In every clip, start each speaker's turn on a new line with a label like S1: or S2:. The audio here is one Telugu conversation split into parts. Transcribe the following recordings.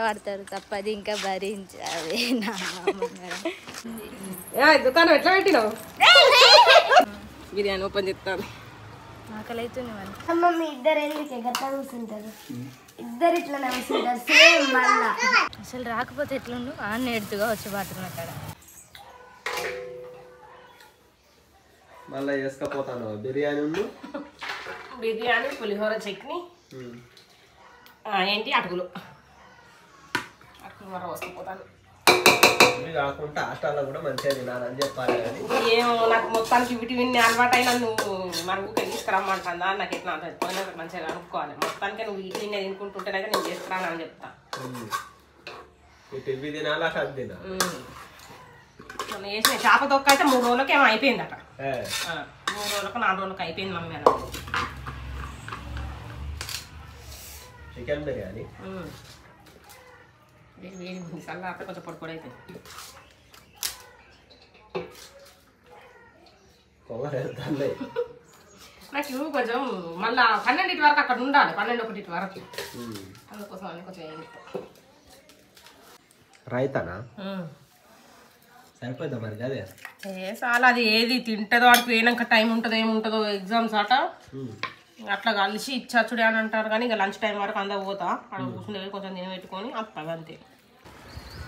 S1: వాడతారు తప్పది ఇంకా భరించాలి
S2: దుకాణం ఎట్లా పెట్టినావు బిర్యానీ ఓపెన్ చేస్తాను
S1: ఆకలి అవుతుంది మరి
S3: మమ్మీ ఇద్దరు ఎందుకే గట్లా కూర్చుంటారు ఇద్దరు ఇట్లా కూర్చుంటారు సేమ్ మళ్ళా
S1: అసలు రాకపోతే ఎట్లుండు నేడుతుగా వచ్చి పాటున్న అక్కడ
S4: మళ్ళీ వేసుకపోతాను బిర్యానీ
S2: పులిహోర చట్నీ ఏంటి అటుకులు మర వస్తుపోతాను
S4: కాకుండా హాస్టల్లో కూడా మంచిగా తినాలని చెప్పాలి కానీ
S2: ఏమో నాకు మొత్తానికి విటమిన్ అలవాటు అయినా నువ్వు మన ఊరికి తీసుకురమ్మంటుందా నాకు ఎట్లా పోయినా మంచిగా కనుక్కోవాలి మొత్తానికి నువ్వు విటమిన్ తినుకుంటుంటేనే నేను తీసుకురానని చెప్తా
S4: ఇవి తినాలా అది తినా
S2: మనం వేసిన చేప తొక్క అయితే 3 రోజులకి ఏమో అయిపోయిందట 3 రోజులకు 4 రోజులకు అయిపోయింది మమ్మీ అలా
S4: చికెన్ బిర్యానీ
S2: వేడి సల్లా కొంచెం పొడి పొడి అవుతుంది నాకు కొంచెం మళ్ళా 12 వరకు అక్కడ ఉండాలి 12-1 వరకు అందుకోసం అని కొంచెం
S4: రైతానా సరిపోద్దా మరి అదే
S2: చాలా అది ఏది తింటుందో అటు పోయినాక టైం ఉంటుందో ఏముంటుందో ఎగ్జామ్స్ అట అట్లా కలిసి ఇచ్చాచుడే అని అంటారు కానీ ఇక లంచ్ టైం వరకు అందా పోతా అక్కడ కూర్చుని కొంచెం తినబెట్టుకొని వస్తాను అంతే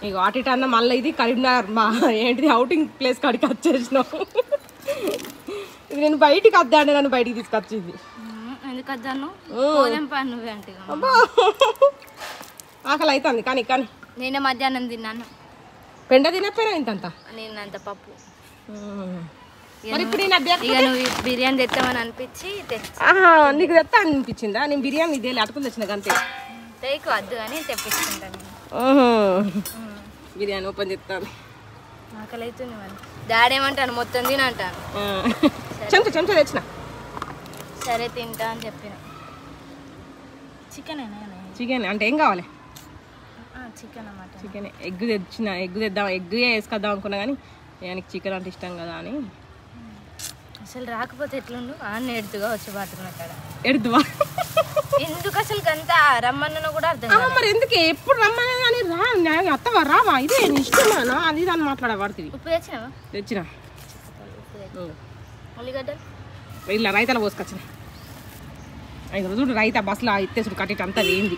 S2: ఇక అటు అన్న మళ్ళీ ఇది కరీంనగర్ మా ఏంటిది అవుటింగ్ ప్లేస్ కాడికి వచ్చేసినావు ఇది నేను బయటికి వద్దాండి నన్ను బయటికి తీసుకొచ్చింది
S1: ఎందుకు వద్దాను నువ్వే అంటే
S2: ఆకలి అవుతుంది కానీ కానీ
S1: నేను మధ్యాహ్నం తిన్నాను
S2: పెండ తినపోయినా ఇంతంత
S1: నేను అంత పప్పు
S2: మరి ఇప్పుడు
S1: ఇక నువ్వు బిర్యానీ తెస్తామని అనిపించి
S2: నీకు తెస్తా అనిపించిందా నేను బిర్యానీ ఇదే అటుకులు తెచ్చిన అంతే
S1: తెయ్యకు వద్దు అని తెప్పించుకుంటాను
S2: బిర్యానీ ఓపెన్ చేస్తాను
S1: ఆకలి అవుతుంది మరి డాడీ ఏమంటాను మొత్తం తిని అంటాను
S2: చెంచా తెచ్చిన
S1: సరే తింటా అని చెప్పిన
S2: చికెన్ అంటే ఏం కావాలి
S1: చికెన్ అన్నమాట
S2: చికెన్ ఎగ్ తెచ్చిన ఎగ్ తెద్దాం ఎగ్ వేసుకొద్దాం అనుకున్నా కానీ ఆయనకి చికెన్ అంటే ఇష్టం కదా అని
S1: అసలు రాకపోతే ఎట్లుండు నేడుతుగా వచ్చి పాటున్న అక్కడ
S2: ఎడుతువా
S1: ఎందుకు అసలు అంత రమ్మన్న కూడా అర్థం
S2: మరి ఎందుకు ఎప్పుడు రమ్మన్నా కానీ రా అత్తవా రావా ఇదే ఇష్టమా అది దాన్ని మాట్లాడబడుతుంది
S1: ఉప్పు తెచ్చినావా
S2: తెచ్చిన
S1: ఉల్లిగడ్డలు
S2: ఇలా రైతాలో పోసుకొచ్చిన 5 రోజులు రైతా బస్సులో ఎత్తేసుడు కట్టేట అంతా వేయింది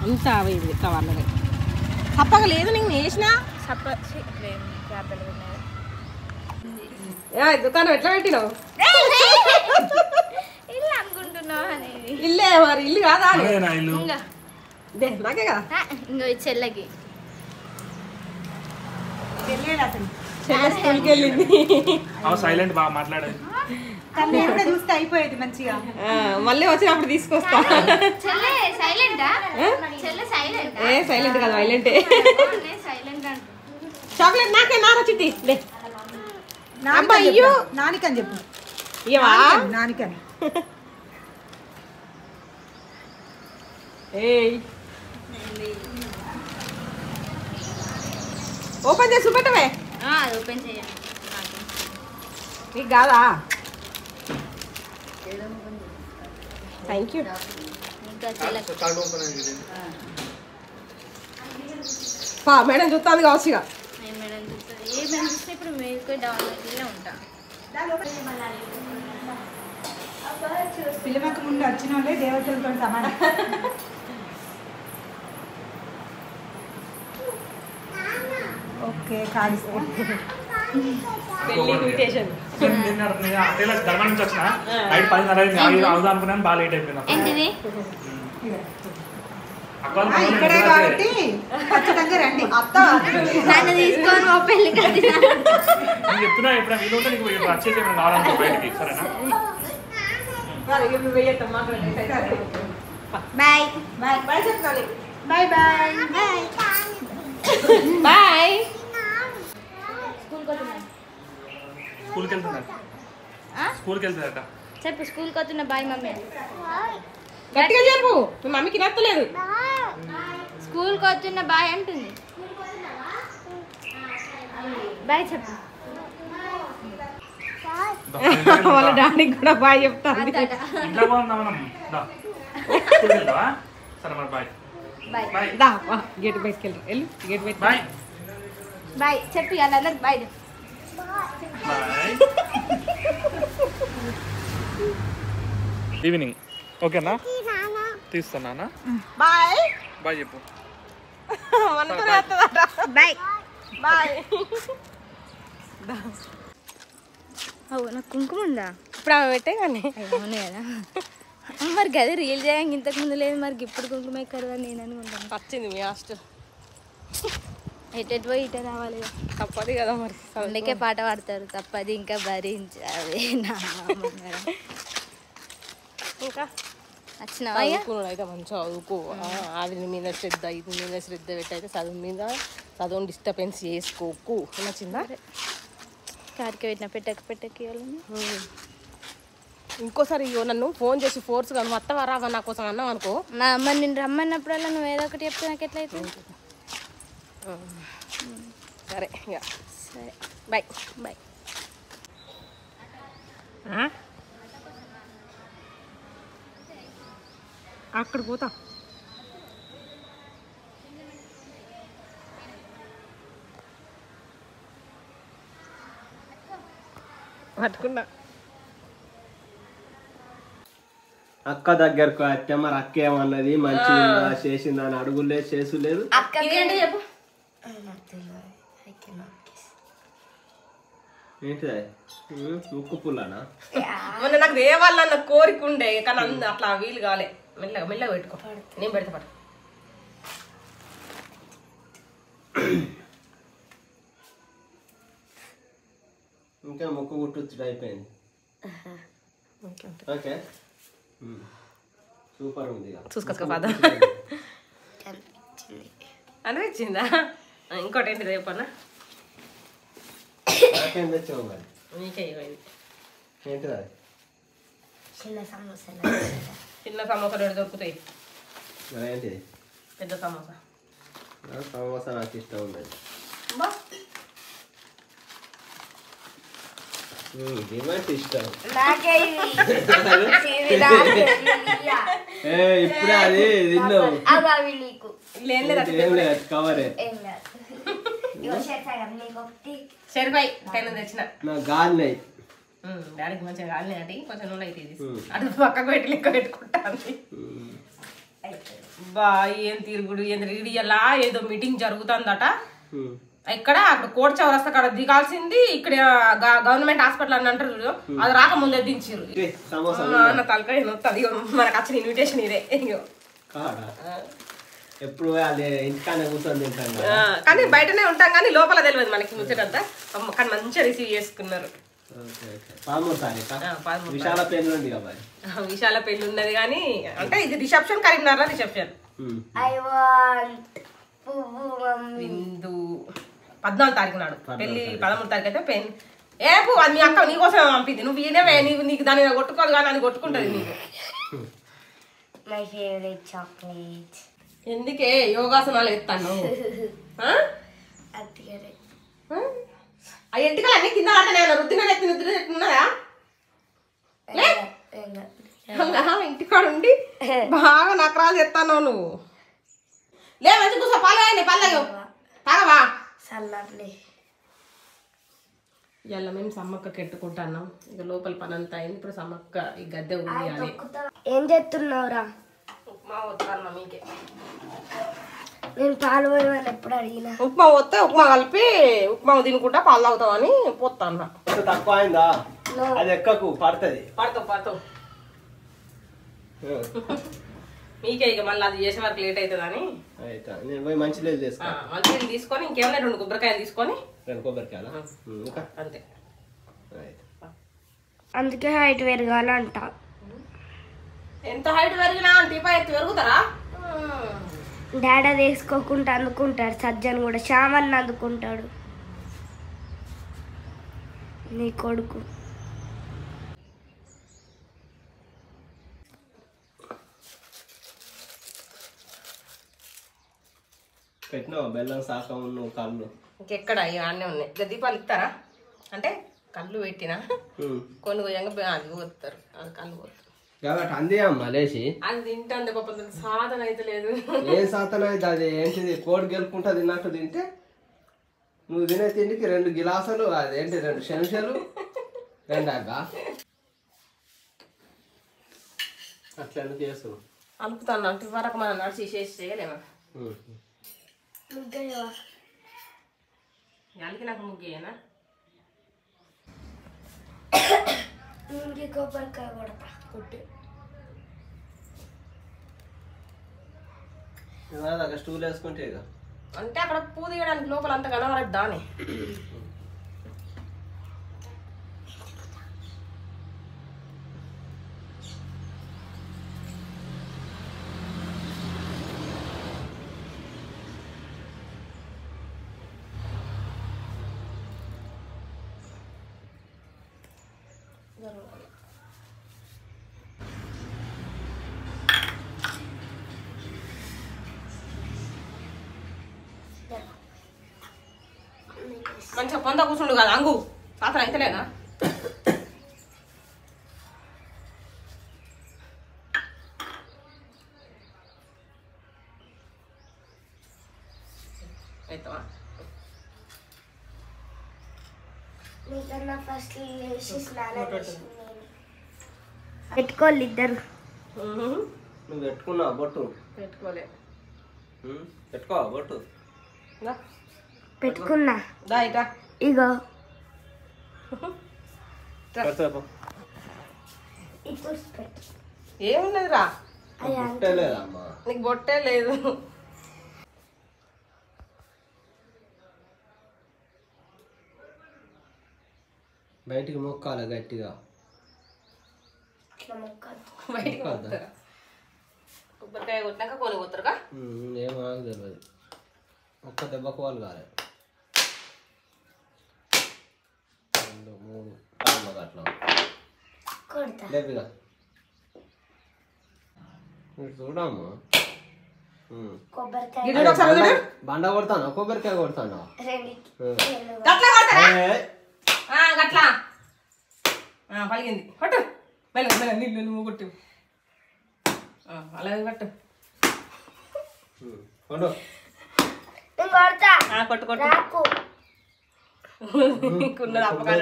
S2: అంతా వేయింది కవర్లనే తప్పగా లేదు నేను వేసినా దుకాణం ఎట్లా పెట్టినావు
S1: ఇల్లు అనుకుంటున్నావు అనేది
S2: ఇల్లే మరి ఇల్లు కాదా నాకే కదా
S1: ఇంకో చెల్లకి
S2: చెల్లె స్కూల్కి వెళ్ళింది
S5: సైలెంట్ బాగా మాట్లాడేది
S6: చూస్తే అయిపోయేది మంచిగా
S2: మళ్ళీ వచ్చినప్పుడు తీసుకొస్తా ఏ సైలెంట్ కదా వైలెంటే చాక్లెట్ నాకే నారా చిట్టి అయ్యో
S6: నానికని చెప్పు
S2: ఇవా
S6: నానికని
S2: ఓపెన్ చేసి చూపెట్టవే
S1: ఓపెన్ చేయండి
S2: నీకు కాదా థ్యాంక్ యూ మేడం చూస్తాను కావచ్చు ఇక
S1: ఇప్పుడు మీకు డౌన్లోడ్లో ఉంటా
S6: పిల్లలకు ముందు వచ్చిన వాళ్ళే దేవతలతో సమానం ఓకే కాడిస్తా
S5: ధర్మం నుంచి వచ్చిన 10:30 అవుదా అనుకున్నాను బాగా లేట్ అయిపోయింది
S6: ఇక్కడే కాబట్టి ఖచ్చితంగా రండి
S1: నన్ను తీసుకొని మా పెళ్ళికి
S5: నేను చెప్తున్నా ఎప్పుడైనా వీలు ఉంటే నీకు వచ్చేసి కావాలంటే బయటికి సరేనా
S1: బాయ్
S2: బాయ్ బాయ్ చెప్తాను
S6: బాయ్ బాయ్
S2: బాయ్
S5: స్కూల్కి వెళ్తుందట
S1: చెప్పు స్కూల్కి వస్తున్నా బాయ్ మమ్మీ
S2: గట్టిగా చెప్పు మీ మమ్మీకి నచ్చలేదు
S1: స్కూల్కి వస్తున్నా బాయ్ అంటుంది బాయ్ చెప్పు
S2: వాళ్ళ డాడీకి కూడా బాయ్ చెప్తాను.
S5: ఇంట్లో పోదాం మనం. దా. స్కూల్కి వెళ్తావా? సరే మరి బాయ్. బాయ్.
S2: దా గేట్ బయటకు వెళ్ళు గేట్ బయట
S5: బాయ్.
S1: బాయ్ చెప్పి వాళ్ళందరికి బాయ్
S5: బాయ్. ఈవినింగ్ ఓకేనా? తీస్తున్నానా?
S2: బాయ్
S5: బాయ్ చెప్పు.
S1: Bye
S2: bye.
S1: అవు నాకు కుంకుమ ఉందా?
S2: ఇప్పుడు ఆమె పెట్టే కానీ
S1: అవును కదా. మరి గది రీల్ చేయంగా ఇంతకు ముందు లేదు, మరి ఇప్పుడు కుంకుమ ఎక్కడ నేను అనుకుంటాను.
S2: వచ్చింది మీ హాస్టల్.
S1: ఎటు పోయి ఇటే రావాలి కదా.
S2: తప్పదు కదా మరి.
S1: అందుకే పాట పాడతారు, తప్పది ఇంకా భరించావే నా మేడం.
S2: ఇంకా
S1: వచ్చినావా?
S2: చదువుకున్నాడు అయితే మంచిగా చదువుకో. అది మీద శ్రద్ధ, ఇది మీద శ్రద్ధ పెట్టయితే చదువు మీద చదువుని డిస్టర్బెన్స్ చేసుకోకు. నచ్చిందా?
S1: కారికి పెట్టిన పెట్టకి వాళ్ళని.
S2: ఇంకోసారి ఇగో నన్ను ఫోన్ చేసి ఫోర్స్గా నువ్వు అత్తవా రావా నా కోసం అన్నావు అనుకో.
S1: నా అమ్మ నేను రమ్మన్నప్పుడల్లా నువ్వు ఏదో ఒకటి చెప్తే నాకు ఎట్లయితే.
S2: సరే ఇక
S1: సరే
S2: బాయ్.
S1: బాయ్.
S2: అక్కడ పోతా. పట్టుకున్నా.
S4: అక్క దగ్గరకు వస్తే మరి అక్క ఏమన్నది మంచిగా చేసింది అని అడుగులేదు చేసులేదు.
S2: ఇదేంటి చెప్పు.
S4: ఏంటిది ముక్కు పుల్లనా?
S2: మొన్న నాకు దేవాలన్న కోరిక ఉండే కానీ అట్లా వీలు కాలే. మెల్లగా పెట్టుకో, నేను పెడతా పట్టు.
S4: ఇంకా ముక్కు కుట్టుచ్చుడు అయిపోయింది. ఓకే సూపర్ ఉంది.
S2: చూసుకో పద అనిపించిందా? ఇంకోటి ఏంటిది చెప్పన్నా?
S4: నాకేం తెచ్చావు మరి?
S2: నీకే ఇవ్వండి.
S4: ఏంటిది అది?
S3: చిన్న సమోసా
S2: చిన్న సమోసాలు ఎక్కడ దొరుకుతాయి?
S4: మరి ఏంటిది?
S2: పెద్ద సమోసా.
S4: సమోసా నాకు ఇష్టం ఉండదు. ఇదేమంటే ఇష్టం. ఇప్పుడే అది తిన్నావు. ఏం లేదు కవరే.
S2: సరిపోయి టెన్ తెచ్చిన
S4: నాకు గాలినాయి.
S2: డాడీకి మంచిగా గాలినాయి అంటే కొంచెం నూనె అయితే అటు పక్కకు పెట్టి లెక్క పెట్టుకుంటాను. బా ఏం తిరుగుడు ఏం రీడియల్లా ఏదో మీటింగ్ జరుగుతుందట. ఇక్కడ అక్కడ కోట చౌరస్తా కాడ దిగాల్సింది ఇక్కడ గవర్నమెంట్ హాస్పిటల్ అని అంటారు చూడు, అది రాకముందే దించారు. అన్న తలకాయ నొత్తది. మనకు వచ్చిన ఇన్విటేషన్ ఇదే.
S4: ఎప్పుడు ఇంటికానే కూర్చొని తింటాను
S2: కానీ బయటనే ఉంటాం కానీ లోపల తెలియదు మనకి ముచ్చటంతా. కానీ మంచిగా రిసీవ్ చేసుకున్నారు.
S4: విశాల పెళ్లి ఉంది కదా.
S2: విశాల పెళ్లి ఉన్నది కానీ అంటే ఇది రిసెప్షన్, కరీంనగర్ రిసెప్షన్. విందు 14 తారీఖు నాడు పెళ్లి, 13 తారీఖు అయితే పెళ్లి. ఏ పువ్వు అది మీ అక్క నీకోసం పంపింది. నువ్వు ఈయనవే నీకు దాని కొట్టుకోదు కానీ అది కొట్టుకుంటుంది నీకు.
S3: My favourite chocolate.
S2: ఎందుకే యోగాసనాలు ఎత్తాను? ఆ ఎంటికలు అన్ని కింద ఆడతానే రుద్దినట్టున్నదా? ఇంటికాడ ఉండి బాగా నకరాలు చెప్తాను నువ్వు. లే మంచి కూర్చో. పాలు పల్లె తాగవా? ఇవాళ మేము సమ్మక్క కెట్టుకుంటున్నాం. ఇక లోపల పని అంతా అయింది. ఇప్పుడు సమ్మక్క ఈ గద్దె ఊయాలి.
S3: ఏం చేస్తున్నావురా?
S2: ఉప్మా వస్తాను మీకే.
S3: నేను పాలు పోయమని ఎప్పుడు అడిగినా.
S2: ఉప్మా వస్తే ఉప్మా కలిపి ఉప్మా తినుకుంటా పాలు తాగుతామని పోతాను.
S4: తక్కువ అయిందా? అది ఎక్కకు పడుతుంది.
S2: పడతావు మీకే. ఇక మళ్ళీ అది చేసే వరకు లేట్ అవుతుందని
S4: నేను పోయి మంచి లేదు చేసుకో.
S2: మంచిగా తీసుకొని ఇంకేమైనా 2 కొబ్బరికాయలు తీసుకొని
S4: 2 కొబ్బరికాయలు
S2: అంతే.
S3: అందుకే హైట్ పెరగాలంట.
S2: ఎంత హైట్ పెరిగినా టీపా ఎత్తు పెరుగుతారా?
S3: డాడీ అది వేసుకోకుండా అందుకుంటాడు. సజ్జన్ కూడా శ్యామని అందుకుంటాడు. నీ కొడుకు
S4: పెట్టినావా బెల్లం శాఖ ఉన్న కళ్ళు?
S2: ఇంకెక్కడ ఇవన్నీ ఉన్నాయి. దీపాలు ఇస్తారా అంటే కళ్ళు పెట్టినా కొన్ని పోయంగా అది పోతారు అది కళ్ళు పోతారు
S4: కాబట్టి అందే అమ్మ లేచి
S2: అది తింటే పాపం సాధన అయితే లేదు
S4: ఏ శాతం అయితే అది ఏంటిది కోడి గెలుపుకుంటా తిన్నట్టు తింటే నువ్వు తినే తిండికి 2 గిలాసులు అదేంటి 2 చెంచాలు 2 అగ్గా అట్లా ఎందుకు చేస్తున్నావు
S2: అలుపుతాను అంటే వరకు మనం నడిచి చేసి చేయలేమా యాలకి నాకు ముగ్గేనా
S3: కొబ్బరికాయ కొడతా
S2: కొట్టి
S4: అక్కడ స్టూల్ వేసుకుంటే ఇక
S2: అంటే అక్కడ పూ తీయడానికి లోపల అంత కనబడదు దాని మంచిగా పొంద కూర్చుండు కదా అంగు పాత్ర అయితలేదా అవుతావా
S3: ఫస్ట్ లేచి స్నానం పెట్టుకోవాలి ఇద్దరు
S4: నువ్వు పెట్టుకున్నావు బొట్టు
S2: పెట్టుకోలే
S4: పెట్టుకో బొట్టు
S3: పెట్టుకున్నా
S2: దా ఇటా
S3: ఇగో
S2: ఏమున్నది రా
S4: బొట్టలేదమ్మా
S2: నీకు బొట్టే లేదు
S4: బయటికి మొక్కాలి గట్టిగా
S2: బయటికి పోతారా కొబ్బరికాయ కొట్టినాక కొని పోతారుగా
S4: ఏమో నాకు తెలియదు ఒక్క దెబ్బకు వాళ్ళు కాలే 2 3 అట్లా లేపిగా చూడమ్మా బండ కొడతాను కొబ్బరికాయ కొడతాను
S2: గట్లా పలిగింది పట్టు మెల్ల మెల్ల నీళ్ళు నువ్వు కొట్టు అలాగే పట్టు కొట్టు కొట్టు నీకున్నది అప్పకాడు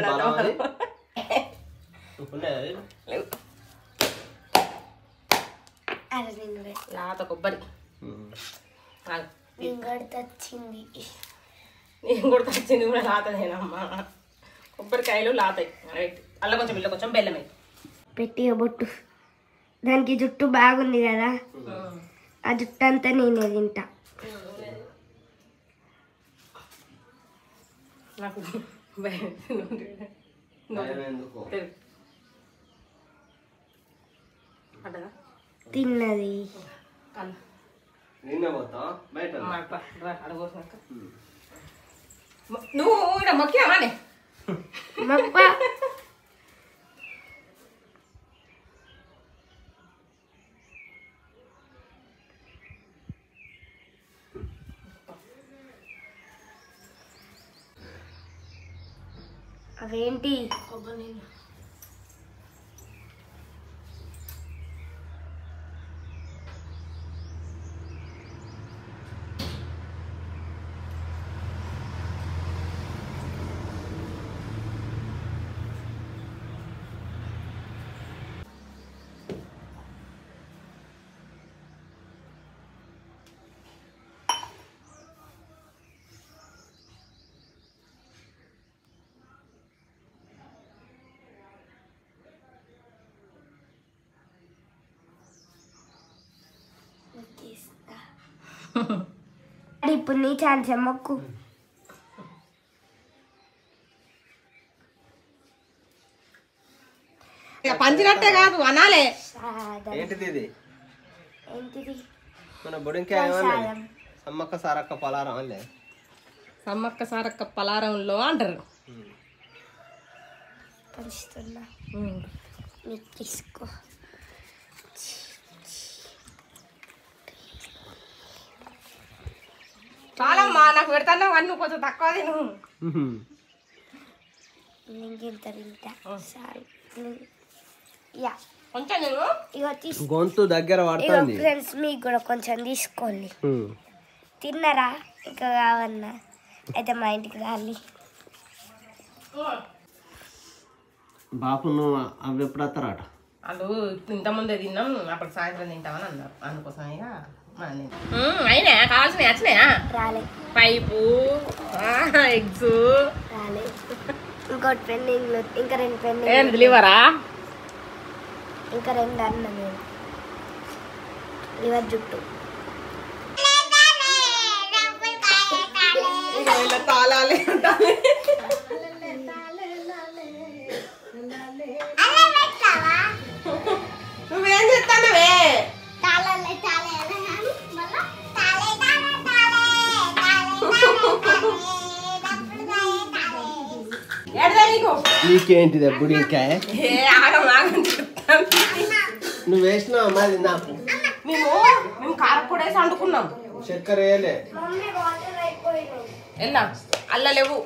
S2: లాత కొబ్బరి
S3: వచ్చింది
S2: నేను కూడా తెచ్చింది కూడా లాతనేనమ్మా కొబ్బరికాయలు లాతాయి రైట్ అల్ల కొంచెం ఇల్ల కొంచెం బెల్లమే
S3: పెట్టి బొట్టు దానికి జుట్టు బాగుంది కదా ఆ జుట్టు అంతా నేనే తింటా
S2: నాకు
S3: తిన్నది
S2: నువ్వు ఇక్కడ మొక్కావానే
S3: మప్ప అవేంటి ఇప్పుడు నీ ఛాన్స్ మొక్కు
S2: పంచినట్టే కాదు అనాలే
S4: ఏంటిది ఇది
S3: ఏంటిది
S4: మన బుడంకాయ సమ్మక్క సారక్క పలారం అల్లే
S2: సమ్మక్క సారక్క పలారంలో అంటారు
S3: పంచుతున్నా తీసుకో చాలమ్మా నాకు పెడతాను అన్నీ కొంచెం తక్కువ తిను ఇంత తింటా సారీ యా
S2: కొంచెం నేను
S3: ఇగో తీసుకో
S4: గొంతు దగ్గర పడుతుంది
S3: ఫ్రెండ్స్ మీకు కూడా కొంచెం తీసుకోండి తిన్నారా ఇంకా కావన్నా అయితే మా ఇంటికి రాలి
S4: బాపు నువ్వు అవి ఎప్పుడు వస్తారట
S2: వాళ్ళు ఇంతకుముందే తిన్నాం అప్పుడు సాయంత్రం తింటామని అన్నారు అందుకోసం ఇక అయినా కావాల్సినవి వచ్చినాయా
S3: రాలే
S2: పైపు ఎగ్స్
S3: రాలే ఇంకోటి పెండింగ్ ఇంకా 2 పెండింగ్
S2: లివరా
S3: ఇంకా 2 అన్న నేను లివర్ జుట్టు
S2: తాళాలి నువ్వేం చెప్తానవే
S4: నీకేంటిది ఎప్పుడు ఇంకా నువ్వు వేసినావు మరి నాకు
S2: మేము కారపొడి వేసి వండుకున్నాం
S4: చక్కెర వేయలే
S2: ఎలా అల్ల లేవు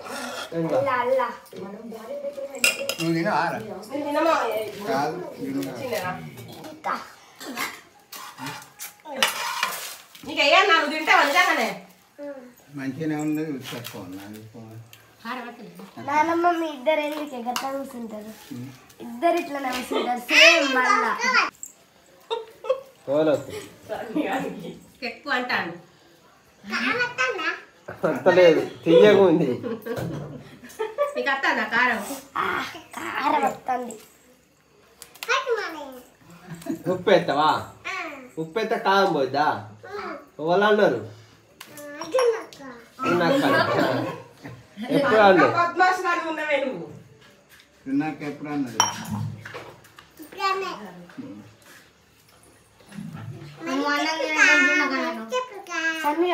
S2: నీకు అయ్యా నువ్వు తింటావు నిజంగానే
S7: మంచిగానే ఉంది తక్కువ
S3: నానమ్మ మీ ఇద్దరు ఎందుకు ఎగట్లా కూర్చుంటారు ఇద్దరు ఇట్లా కూర్చుంటారు సేమ్ మళ్ళా
S2: ఎక్కువ అంటాను
S4: అంతలేదు తీయగా ఉంది
S2: నీకు వస్తుందా కారం
S3: కారం వస్తుంది
S4: ఉప్పు ఎత్తవా ఉప్పు ఎత్త కారం పోద్దా ఎవరు అన్నారు ఎప్పుడు అన్నారు
S2: పద్మాసనాలు ఉన్నవే నువ్వు
S7: తిన్నాక ఎప్పుడు అన్నది
S3: సన్నీ